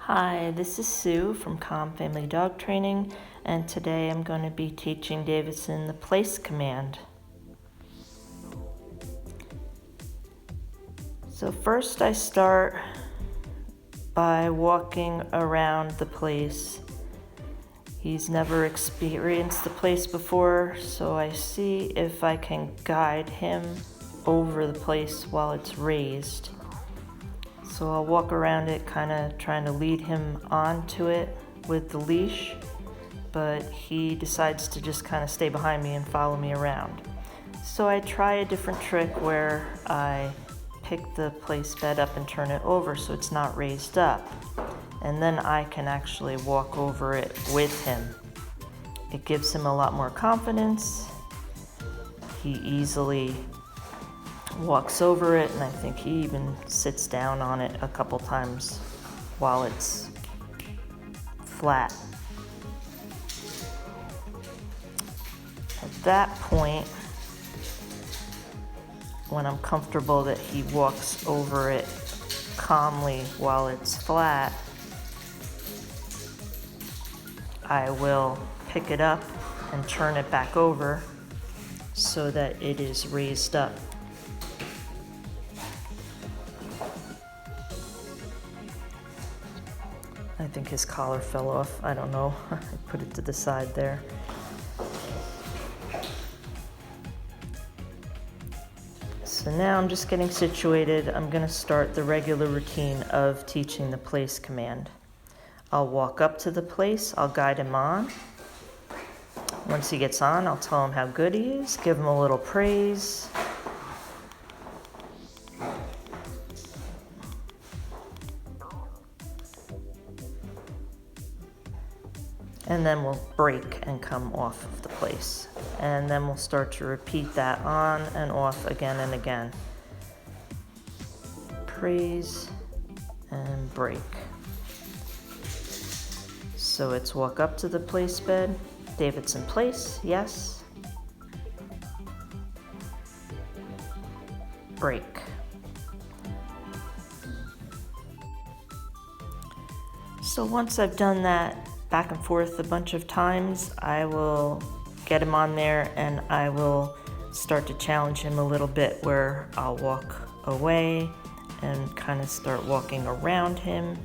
Hi, this is Sue from Calm Family Dog Training, and today I'm going to be teaching Davidson the place command. So first I start by walking around the place. He's never experienced the place before, so I see if I can guide him over the place while it's raised. So I'll walk around it, kind of trying to lead him onto it with the leash, but he decides to just kind of stay behind me and follow me around. So I try a different trick where I pick the place bed up and turn it over so it's not raised up, and then I can actually walk over it with him. It gives him a lot more confidence. He easily walks over it, and I think he even sits down on it a couple times while it's flat. At that point, when I'm comfortable that he walks over it calmly while it's flat, I will pick it up and turn it back over so that it is raised up. I think his collar fell off. I don't know. I put it to the side there. So now I'm just getting situated. I'm going to start the regular routine of teaching the place command. I'll walk up to the place. I'll guide him on. Once he gets on, I'll tell him how good he is, give him a little praise. And then we'll break and come off of the place. And then we'll start to repeat that on and off again and again. Praise and break. So it's walk up to the place bed. Davidson place, yes. Break. So once I've done that back and forth a bunch of times, I will get him on there and I will start to challenge him a little bit, where I'll walk away and kind of start walking around him,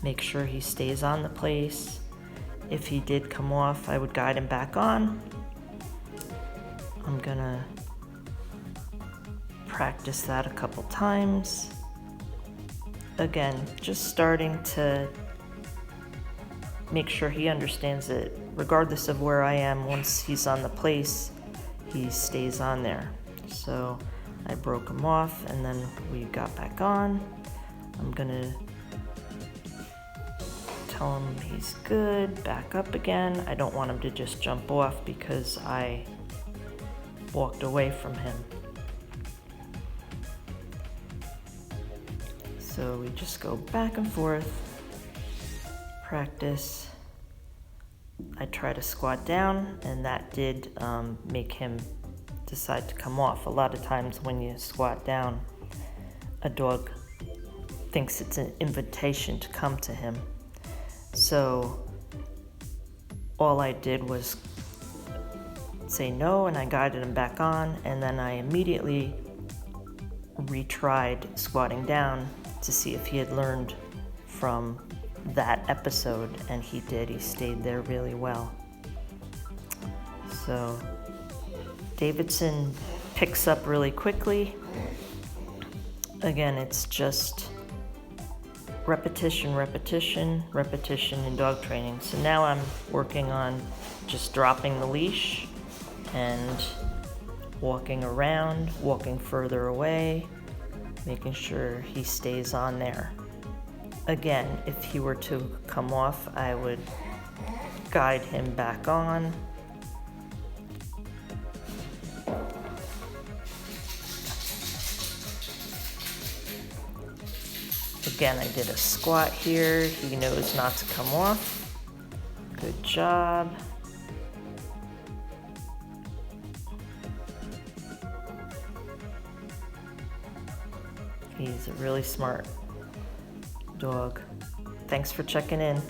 make sure he stays on the place. If he did come off, I would guide him back on. I'm gonna practice that a couple times. Again, just starting to make sure he understands that regardless of where I am, once he's on the place, he stays on there. So I broke him off and then we got back on. I'm gonna tell him he's good, back up again. I don't want him to just jump off because I walked away from him. So we just go back and forth, practice. I try to squat down, and that did make him decide to come off. A lot of times when you squat down, a dog thinks it's an invitation to come to him. So all I did was say no, and I guided him back on, and then I immediately retried squatting down to see if he had learned from that episode, and he did. He stayed there really well. So Davidson picks up really quickly. Again, it's just repetition in dog training. So now I'm working on just dropping the leash and walking around, walking further away, making sure he stays on there. Again, if he were to come off, I would guide him back on. Again, I did a squat here. He knows not to come off. Good job. He's a really smart dog. Thanks for checking in.